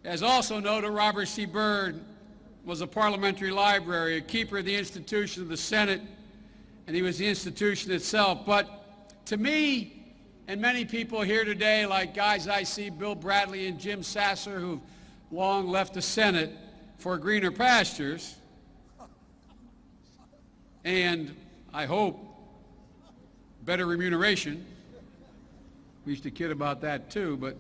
As also noted, Robert C. Byrd was a parliamentary library, a keeper of the institution of the Senate, and he was the institution itself. But to me, and many people here today, like guys I see, Bill Bradley and Jim Sasser, who've long left the Senate for greener pastures, and I hope better remuneration. We used to kid about that too, but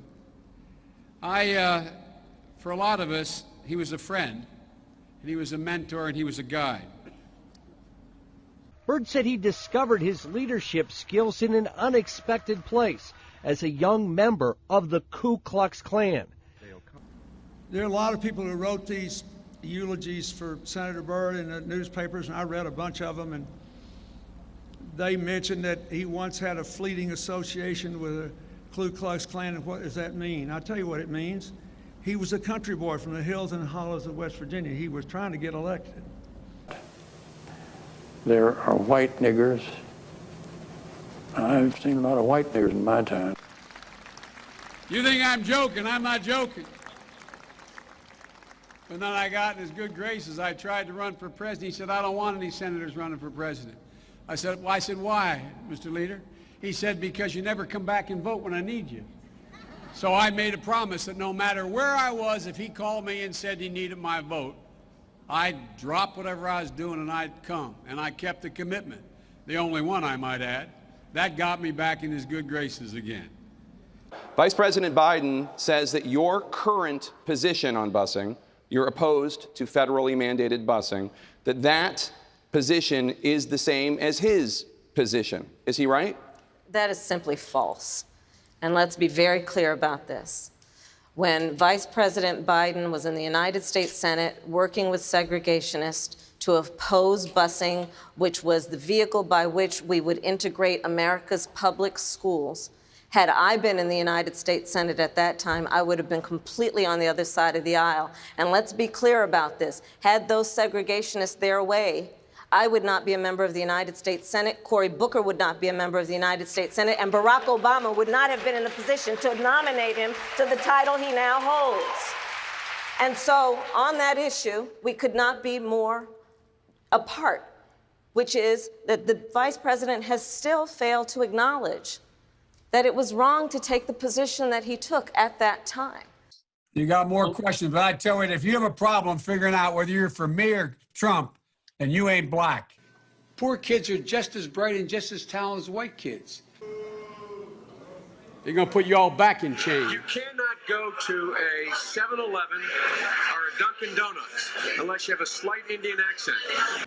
for a lot of us, he was a friend, and he was a mentor, and he was a guide. Byrd said he discovered his leadership skills in an unexpected place as a young member of the Ku Klux Klan. There are a lot of people who wrote these eulogies for Senator Byrd in the newspapers, and I read a bunch of them, and they mentioned that he once had a fleeting association with the Ku Klux Klan. And what does that mean? I'll tell you what it means. He was a country boy from the hills and hollows of West Virginia. He was trying to get elected. There are white niggers. I've seen a lot of white niggers in my time. You think I'm joking? I'm not joking. But then I got in his good graces. I tried to run for president. He said, I don't want any senators running for president. I said, why, Mr. Leader? He said, because you never come back and vote when I need you. So I made a promise that no matter where I was, if he called me and said he needed my vote, I'd drop whatever I was doing and I'd come. And I kept the commitment. The only one, I might add. That got me back in his good graces again. Vice President Biden says that your current position on busing, you're opposed to federally mandated busing, that position is the same as his position. Is he right? That is simply false. And let's be very clear about this. When Vice President Biden was in the United States Senate working with segregationists to oppose busing, which was the vehicle by which we would integrate America's public schools, had I been in the United States Senate at that time, I would have been completely on the other side of the aisle. And let's be clear about this. Had those segregationists their way, I would not be a member of the United States Senate, Cory Booker would not be a member of the United States Senate, and Barack Obama would not have been in a position to nominate him to the title he now holds. And so on that issue, we could not be more apart, which is that the Vice President has still failed to acknowledge that it was wrong to take the position that he took at that time. You got more questions, but I tell you, if you have a problem figuring out whether you're for me or Trump, and you ain't black. Poor kids are just as bright and just as talented as white kids. They're going to put you all back in chains. You cannot go to a 7-Eleven or a Dunkin' Donuts unless you have a slight Indian accent.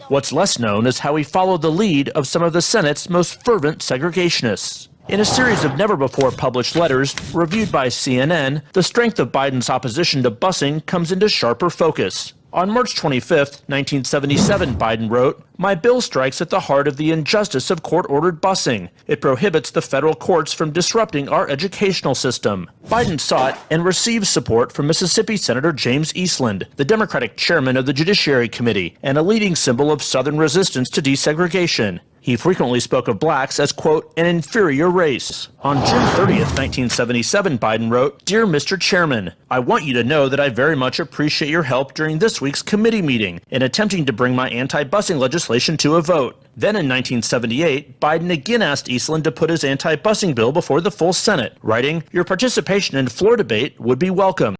What's less known is how he followed the lead of some of the Senate's most fervent segregationists. In a series of never-before-published letters reviewed by CNN, the strength of Biden's opposition to busing comes into sharper focus. On March 25, 1977, Biden wrote, "My bill strikes at the heart of the injustice of court-ordered busing. It prohibits the federal courts from disrupting our educational system." Biden sought and received support from Mississippi Senator James Eastland, the Democratic chairman of the Judiciary Committee, and a leading symbol of Southern resistance to desegregation. He frequently spoke of blacks as, quote, an inferior race. On June 30th, 1977, Biden wrote, "Dear Mr. Chairman, I want you to know that I very much appreciate your help during this week's committee meeting in attempting to bring my anti-busing legislation to a vote." Then in 1978, Biden again asked Eastland to put his anti-busing bill before the full Senate, writing, "Your participation in floor debate would be welcome."